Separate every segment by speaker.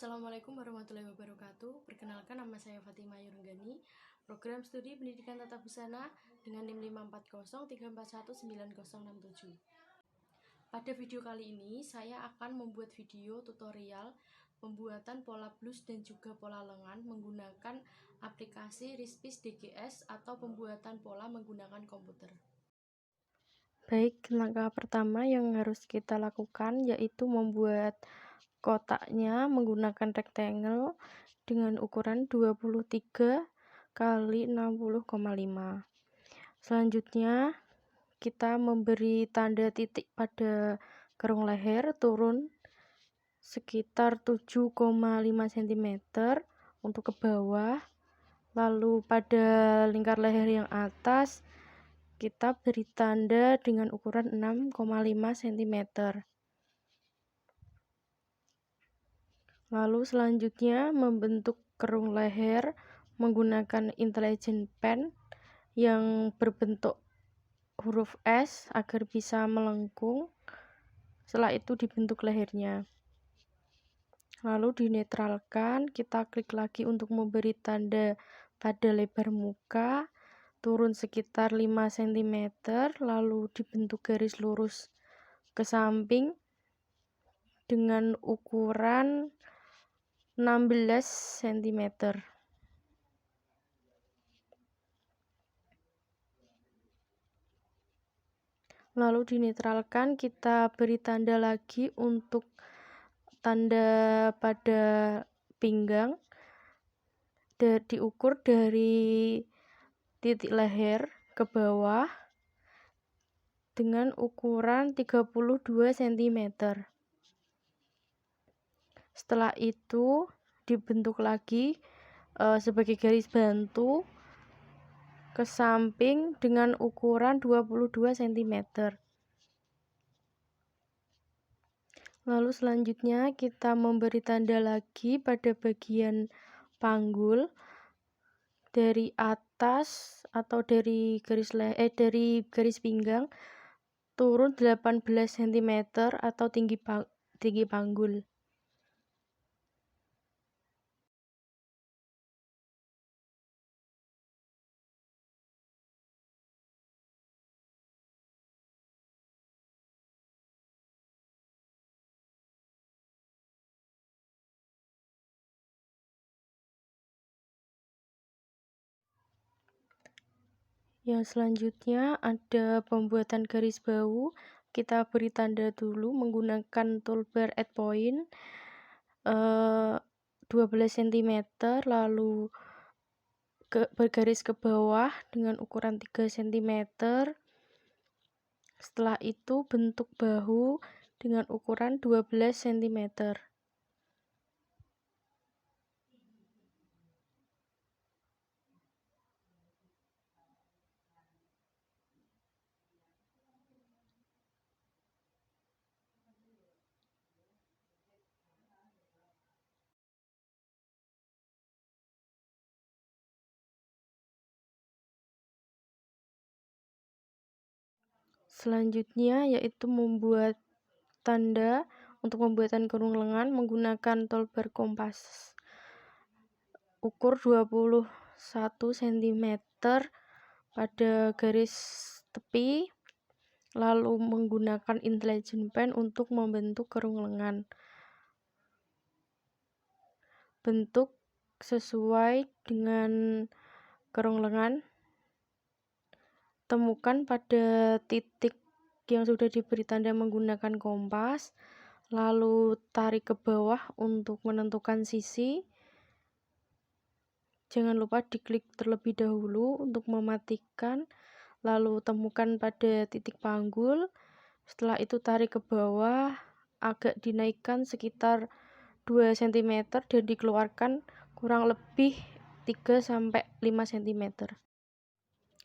Speaker 1: Assalamualaikum warahmatullahi wabarakatuh. Perkenalkan, nama saya Fatimah Yurunggani, program studi pendidikan tata busana dengan NIM 54034190067. Pada video kali ini, saya akan membuat video tutorial pembuatan pola blus dan juga pola lengan menggunakan aplikasi Rispis DGS atau pembuatan pola menggunakan komputer. Baik, langkah pertama yang harus kita lakukan yaitu membuat kotaknya menggunakan rectangle dengan ukuran 23 kali 60,5. Selanjutnya, kita memberi tanda titik pada kerung leher turun sekitar 7,5 cm untuk ke bawah. Lalu pada lingkar leher yang atas, kita beri tanda dengan ukuran 6,5 cm. Lalu selanjutnya membentuk kerung leher menggunakan intelligent pen yang berbentuk huruf S agar bisa melengkung. Setelah itu dibentuk lehernya. Lalu dinetralkan, kita klik lagi untuk memberi tanda pada lebar muka, turun sekitar 5 cm, lalu dibentuk garis lurus ke samping dengan ukuran 16 cm. Lalu dinetralkan, kita beri tanda lagi untuk tanda pada pinggang. Diukur dari titik leher ke bawah dengan ukuran 32 cm. Setelah itu dibentuk lagi sebagai garis bantu ke samping dengan ukuran 22 cm. Lalu selanjutnya kita memberi tanda lagi pada bagian panggul dari atas atau dari garis pinggang turun 18 cm atau tinggi panggul. Yang selanjutnya ada pembuatan garis bahu. Kita beri tanda dulu menggunakan toolbar add point 12 cm, lalu bergaris ke bawah dengan ukuran 3 cm. Setelah itu bentuk bahu dengan ukuran 12 cm. Selanjutnya yaitu membuat tanda untuk pembuatan kerung lengan menggunakan toolbar kompas ukur 21 cm pada garis tepi, lalu menggunakan intelligent pen untuk membentuk kerung lengan. Bentuk sesuai dengan kerung lengan. Temukan pada titik yang sudah diberi tanda menggunakan kompas, lalu tarik ke bawah untuk menentukan sisi. Jangan lupa diklik terlebih dahulu untuk mematikan, lalu temukan pada titik panggul. Setelah itu tarik ke bawah, agak dinaikkan sekitar 2 cm dan dikeluarkan kurang lebih 3-5 cm.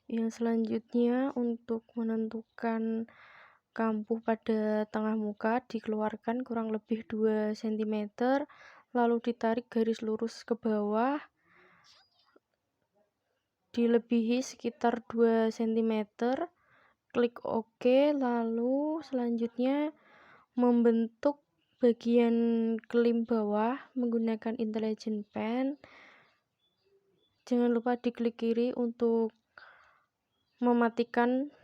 Speaker 1: Yang selanjutnya untuk menentukan kampuh pada tengah muka dikeluarkan kurang lebih 2 cm, lalu ditarik garis lurus ke bawah, dilebihi sekitar 2 cm, klik OK, lalu selanjutnya membentuk bagian klim bawah menggunakan intelligent pen. Jangan lupa diklik kiri untuk mematikan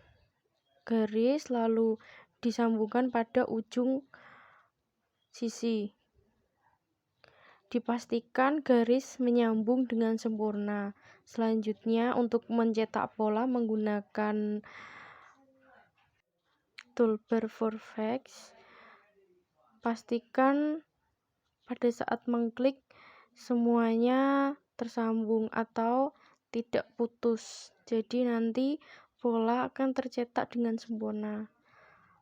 Speaker 1: garis, lalu disambungkan pada ujung sisi. Dipastikan garis menyambung dengan sempurna. Selanjutnya, untuk mencetak pola menggunakan toolbar Vortex, pastikan pada saat mengklik semuanya tersambung atau tidak putus. Jadi nanti pola akan tercetak dengan sempurna.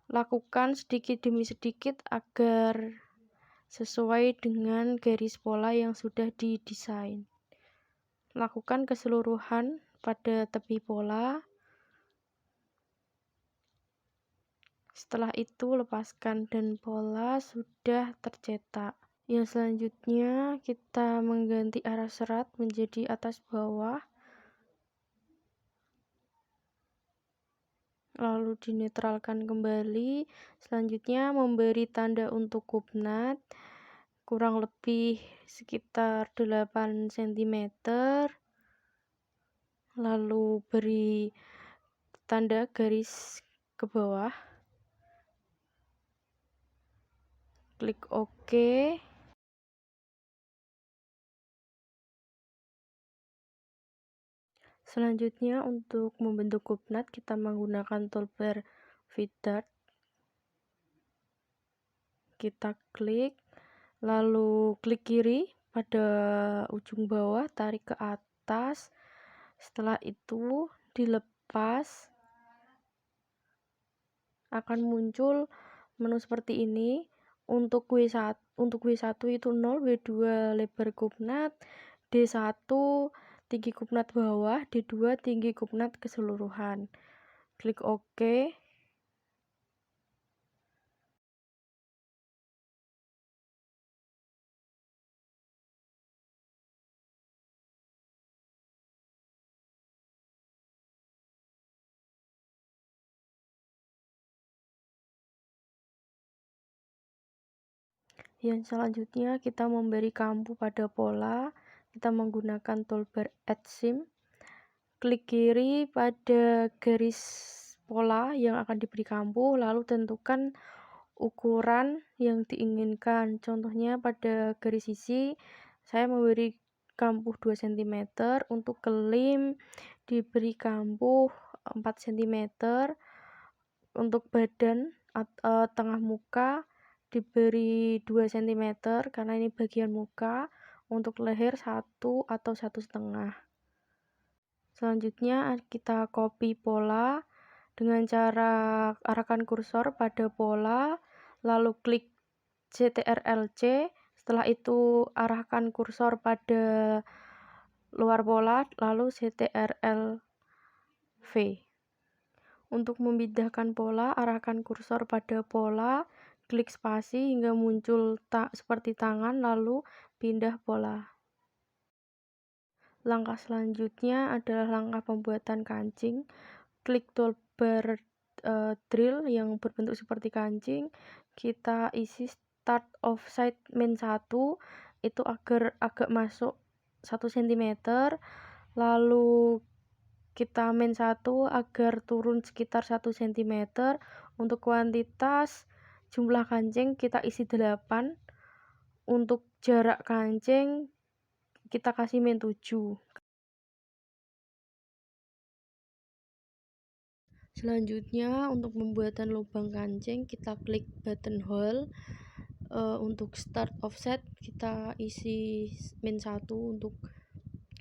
Speaker 1: Lakukan sedikit demi sedikit agar sesuai dengan garis pola yang sudah didesain. Lakukan keseluruhan pada tepi pola. Setelah itu lepaskan dan pola sudah tercetak. Yang selanjutnya kita mengganti arah serat menjadi atas bawah. Lalu dinetralkan kembali. Selanjutnya memberi tanda untuk kupnat kurang lebih sekitar 8 cm. Lalu beri tanda garis ke bawah. Klik OK. Selanjutnya untuk membentuk kupnat kita menggunakan toolbar Fit-Dart. Kita klik, lalu klik kiri pada ujung bawah, tarik ke atas. Setelah itu dilepas, akan muncul menu seperti ini. Untuk W1 itu 0, W2 lebar kupnat, D1 tinggi kupnat bawah, D2 tinggi kupnat keseluruhan. Klik OK. Yang selanjutnya kita memberi kampu pada pola. Kita menggunakan toolbar Add Seam. Klik kiri pada garis pola yang akan diberi kampu, lalu tentukan ukuran yang diinginkan. Contohnya pada garis sisi saya memberi kampu 2 cm, untuk kelim diberi kampu 4 cm, untuk badan tengah muka diberi 2 cm karena ini bagian muka, untuk leher 1 atau 1,5. Selanjutnya kita copy pola dengan cara arahkan kursor pada pola, lalu klik CTRL-C. Setelah itu arahkan kursor pada luar pola, lalu CTRL-V. Untuk memindahkan pola, arahkan kursor pada pola, klik spasi hingga muncul seperti tangan, lalu pindah pola. Langkah selanjutnya adalah langkah pembuatan kancing. Klik toolbar drill yang berbentuk seperti kancing. Kita isi start offset min 1 itu agar agak masuk 1 cm. Lalu kita min 1 agar turun sekitar 1 cm. Untuk kuantitas jumlah kancing kita isi 8. Untuk jarak kancing kita kasih min 7. Selanjutnya untuk pembuatan lubang kancing kita klik button hole. Untuk start offset kita isi min 1 untuk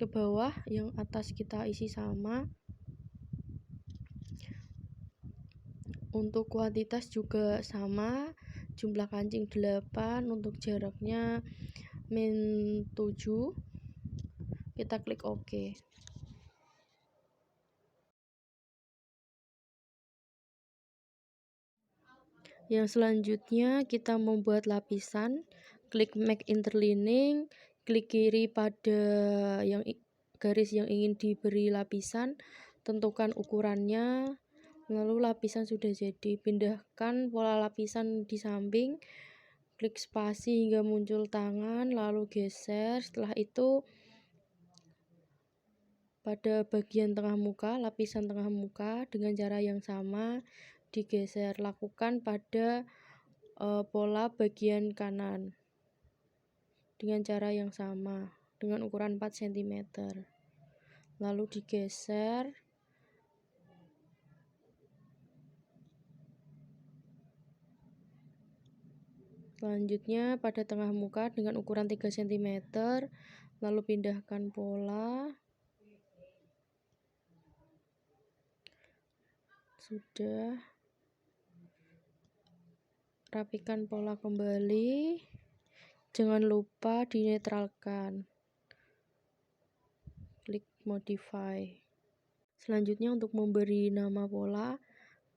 Speaker 1: ke bawah, yang atas kita isi sama. Untuk kuantitas juga sama, jumlah kancing 8, untuk jaraknya min 7. Kita klik OK. Yang selanjutnya kita membuat lapisan. Klik make interlining, klik kiri pada garis yang ingin diberi lapisan, tentukan ukurannya, lalu lapisan sudah jadi. Pindahkan pola lapisan di samping, klik spasi hingga muncul tangan, lalu geser. Setelah itu pada bagian tengah muka, lapisan tengah muka dengan cara yang sama digeser. Lakukan pada pola bagian kanan dengan cara yang sama dengan ukuran 4 cm. Lalu digeser. Selanjutnya pada tengah muka dengan ukuran 3 cm, lalu pindahkan pola. Sudah. Rapikan pola kembali. Jangan lupa dinetralkan. Klik modify. Selanjutnya untuk memberi nama pola,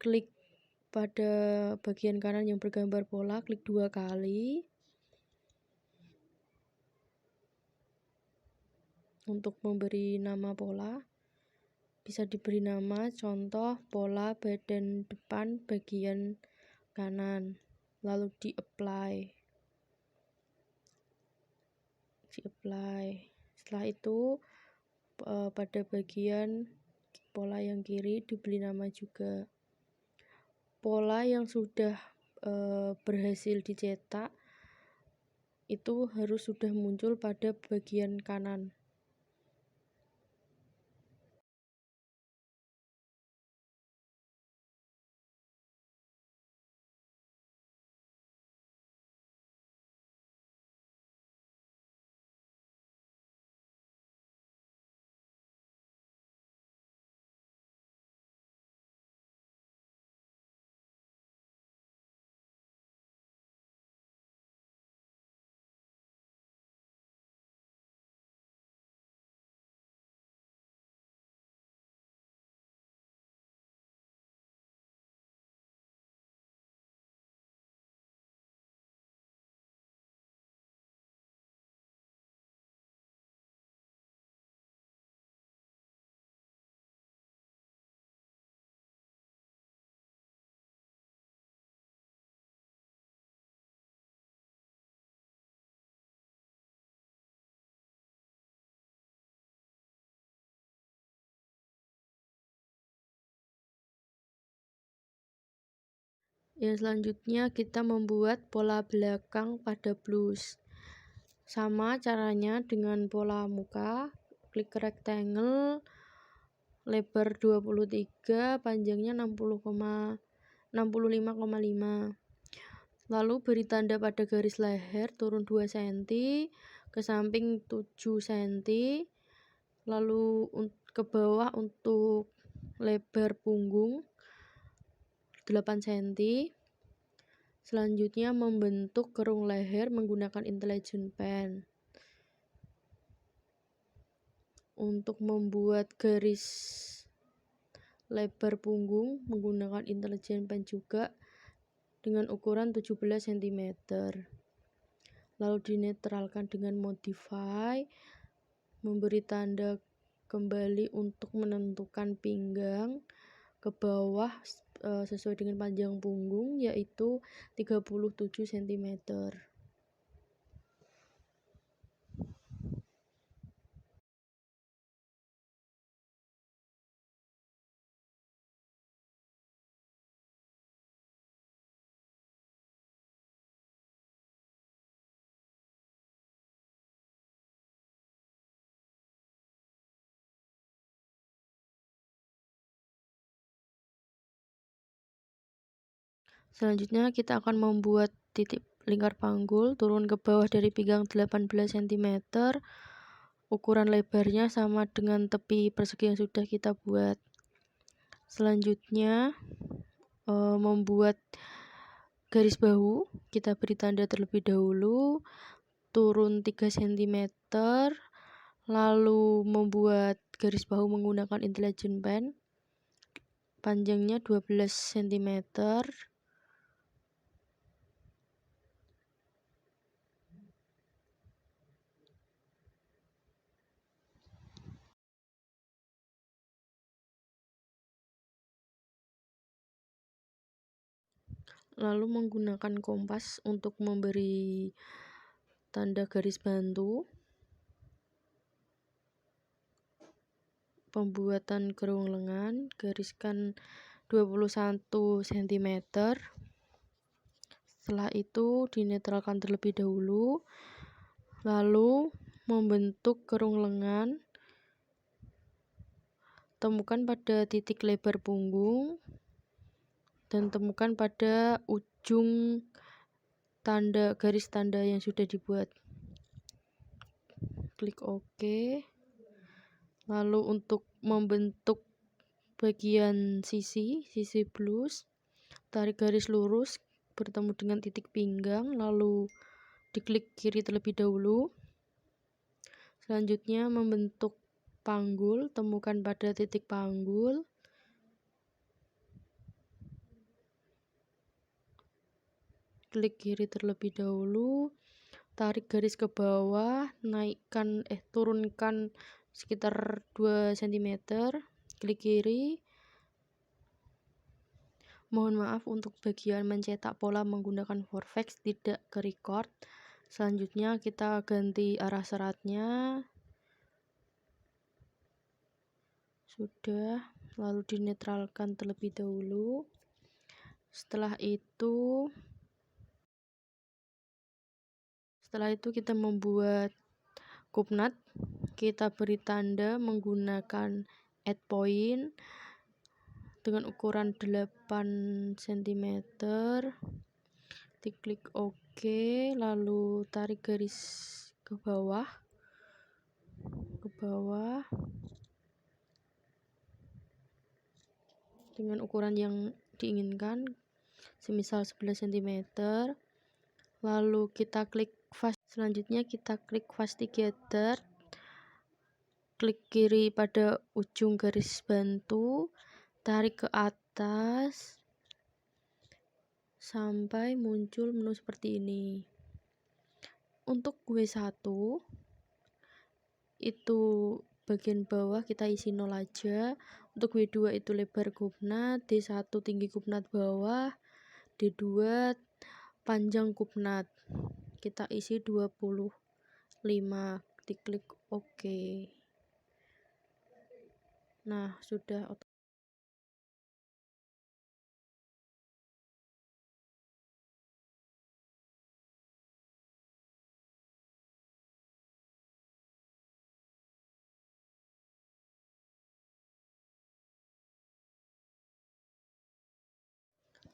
Speaker 1: klik pada bagian kanan yang bergambar pola, klik 2 kali. Untuk memberi nama pola, bisa diberi nama contoh pola badan depan bagian kanan, lalu di-apply. Setelah itu pada bagian pola yang kiri diberi nama juga. Pola yang sudah berhasil dicetak itu harus sudah muncul pada bagian kanan. Yang selanjutnya kita membuat pola belakang pada blus. Sama caranya dengan pola muka, klik rectangle, lebar 23, panjangnya 65,5. Lalu beri tanda pada garis leher, turun 2 cm, ke samping 7 cm, lalu ke bawah untuk lebar punggung 8 cm. Selanjutnya membentuk kerung leher menggunakan intelligent pen. Untuk membuat garis lebar punggung menggunakan intelligent pen juga dengan ukuran 17 cm. Lalu dinetralkan dengan modify, memberi tanda kembali untuk menentukan pinggang ke bawah sesuai dengan panjang punggung, yaitu 37 cm. Selanjutnya kita akan membuat titik lingkar panggul turun ke bawah dari pinggang 18 cm. Ukuran lebarnya sama dengan tepi persegi yang sudah kita buat. Selanjutnya membuat garis bahu, kita beri tanda terlebih dahulu, turun 3 cm, lalu membuat garis bahu menggunakan intelligent pen, panjangnya 12 cm. Lalu menggunakan kompas untuk memberi tanda garis bantu. Pembuatan kerung lengan, gariskan 21 cm. Setelah itu dinetralkan terlebih dahulu, lalu membentuk kerung lengan. Temukan pada titik lebar punggung dan temukan pada ujung garis tanda yang sudah dibuat. Klik OK. Lalu untuk membentuk bagian sisi blus, tarik garis lurus bertemu dengan titik pinggang, lalu diklik kiri terlebih dahulu. Selanjutnya membentuk panggul, temukan pada titik panggul. Klik kiri terlebih dahulu, tarik garis ke bawah, turunkan sekitar 2 cm, klik kiri. Mohon maaf untuk bagian mencetak pola menggunakan Vortex tidak ke-record. Selanjutnya kita ganti arah seratnya. Sudah, lalu dinetralkan terlebih dahulu. Setelah itu kita membuat kupnat. Kita beri tanda menggunakan add point dengan ukuran 8 cm. Diklik OK, lalu tarik garis ke bawah dengan ukuran yang diinginkan, semisal 11 cm. Lalu kita klik fast. Selanjutnya kita klik fast together. Klik kiri pada ujung garis bantu, tarik ke atas sampai muncul menu seperti ini. Untuk W1 itu bagian bawah kita isi 0 aja. Untuk W2 itu lebar kupnat, D1 tinggi kupnat bawah, D2 panjang kupnat. Kita isi 25. Diklik OK. Nah, sudah.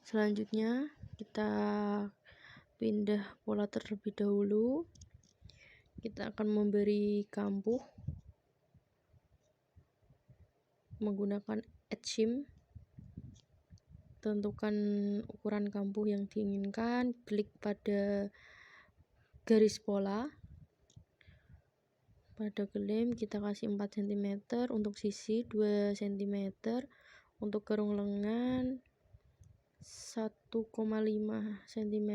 Speaker 1: Selanjutnya kita pindah pola terlebih dahulu. Kita akan memberi kampuh menggunakan add shim. Tentukan ukuran kampuh yang diinginkan, klik pada garis pola. Pada gelem kita kasih 4 cm, untuk sisi 2 cm, untuk kerung lengan 1,5 cm.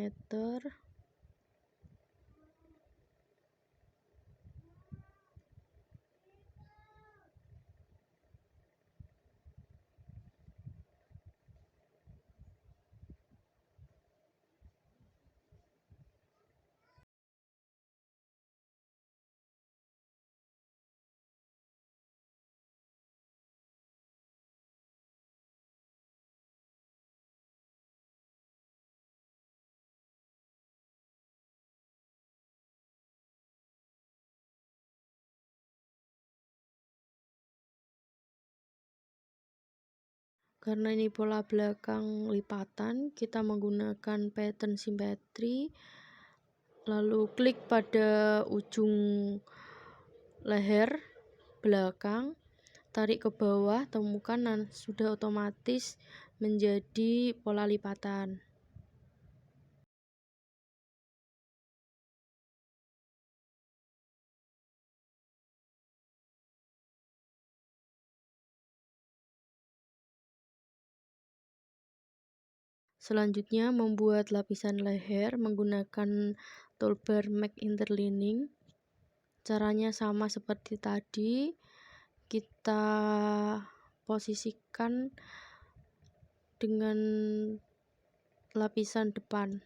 Speaker 1: Karena ini pola belakang lipatan, kita menggunakan pattern simetri. Lalu klik pada ujung leher belakang, tarik ke bawah, temukan dan sudah otomatis menjadi pola lipatan. Selanjutnya membuat lapisan leher menggunakan toolbar Make Interlining. Caranya sama seperti tadi. Kita posisikan dengan lapisan depan.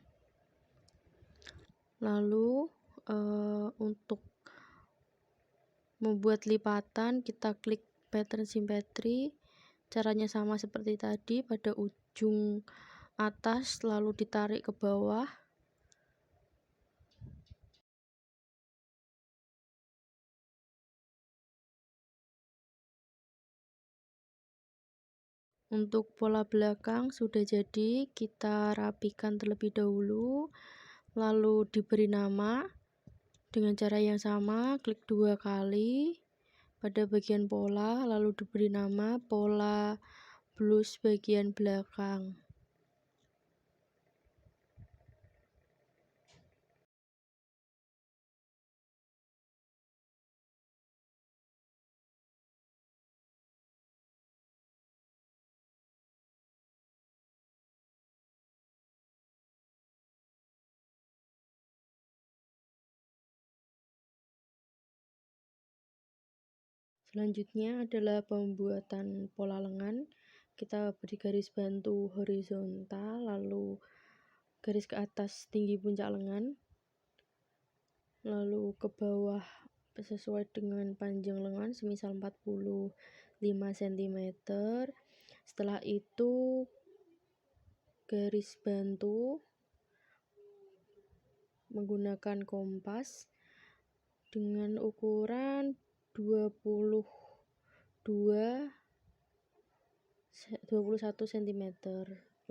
Speaker 1: Lalu untuk membuat lipatan, kita klik pattern symmetry. Caranya sama seperti tadi, pada ujung atas lalu ditarik ke bawah. Untuk pola belakang sudah jadi, kita rapikan terlebih dahulu, lalu diberi nama dengan cara yang sama. Klik 2 kali pada bagian pola, lalu diberi nama pola blus bagian belakang. Selanjutnya adalah pembuatan pola lengan. Kita beri garis bantu horizontal, lalu garis ke atas tinggi puncak lengan, lalu ke bawah sesuai dengan panjang lengan, semisal 45 cm. Setelah itu garis bantu menggunakan kompas dengan ukuran 21 cm.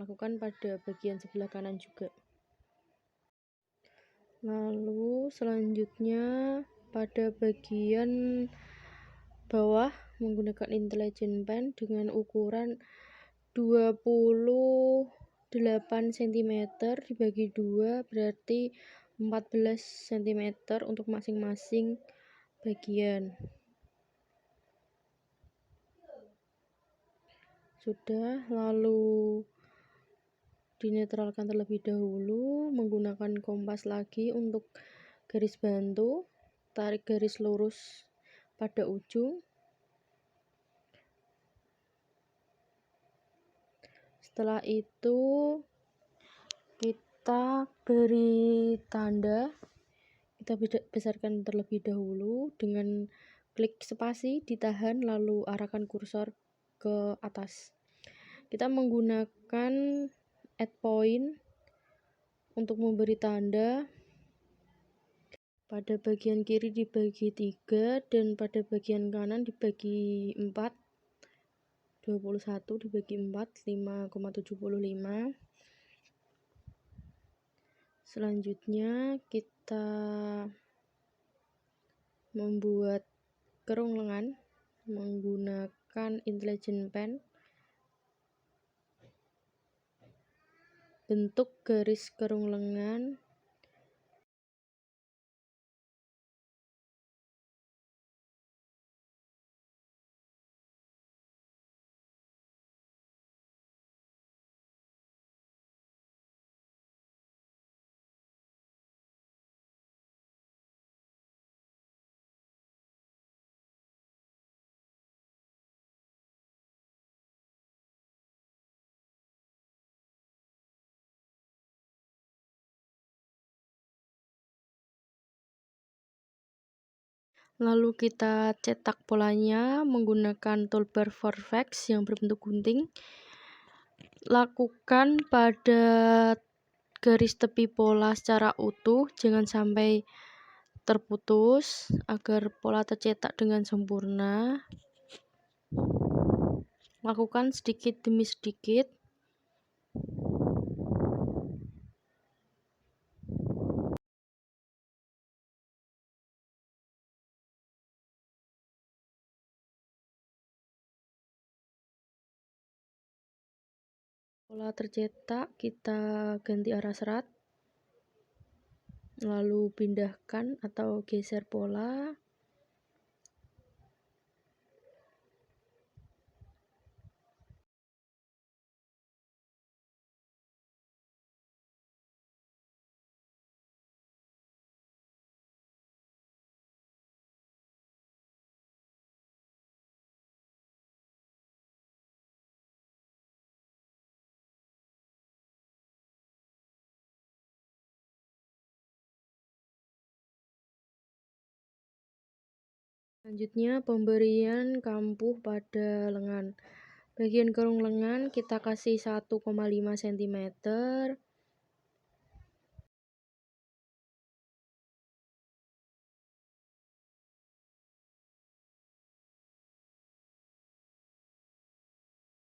Speaker 1: Lakukan pada bagian sebelah kanan juga. Lalu selanjutnya pada bagian bawah menggunakan intelligent pen dengan ukuran 28 cm dibagi 2, berarti 14 cm untuk masing-masing bagian. Sudah, lalu dinetralkan terlebih dahulu menggunakan kompas lagi untuk garis bantu. Tarik garis lurus pada ujung. Setelah itu kita beri tanda. Kita besarkan terlebih dahulu dengan klik spasi, ditahan, lalu arahkan kursor ke atas. Kita menggunakan add point untuk memberi tanda. Pada bagian kiri dibagi 3 dan pada bagian kanan dibagi 4. 21 dibagi 4, 5,75. Selanjutnya kita membuat kerung lengan menggunakan intelligent pen. Bentuk garis kerung lengan lalu kita cetak polanya menggunakan toolbar Vortex yang berbentuk gunting. Lakukan pada garis tepi pola secara utuh, jangan sampai terputus agar pola tercetak dengan sempurna. Lakukan sedikit demi sedikit. Pola tercetak, kita ganti arah serat, lalu pindahkan atau geser pola. Selanjutnya pemberian kampuh pada lengan. Bagian kerung lengan kita kasih 1,5 cm.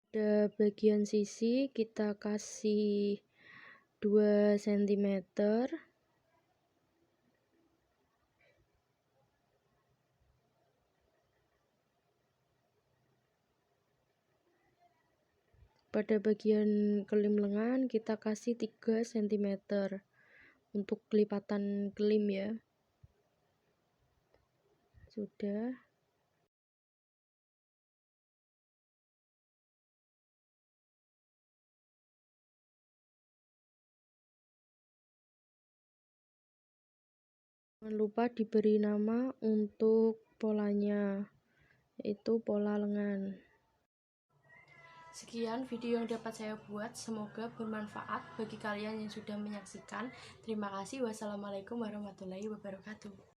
Speaker 1: Pada bagian sisi kita kasih 2 cm. Pada bagian kelim lengan kita kasih 3 cm untuk kelipatan kelim ya. Sudah. Jangan lupa diberi nama untuk polanya, yaitu pola lengan. Sekian video yang dapat saya buat, semoga bermanfaat bagi kalian yang sudah menyaksikan. Terima kasih. Wassalamualaikum warahmatullahi wabarakatuh.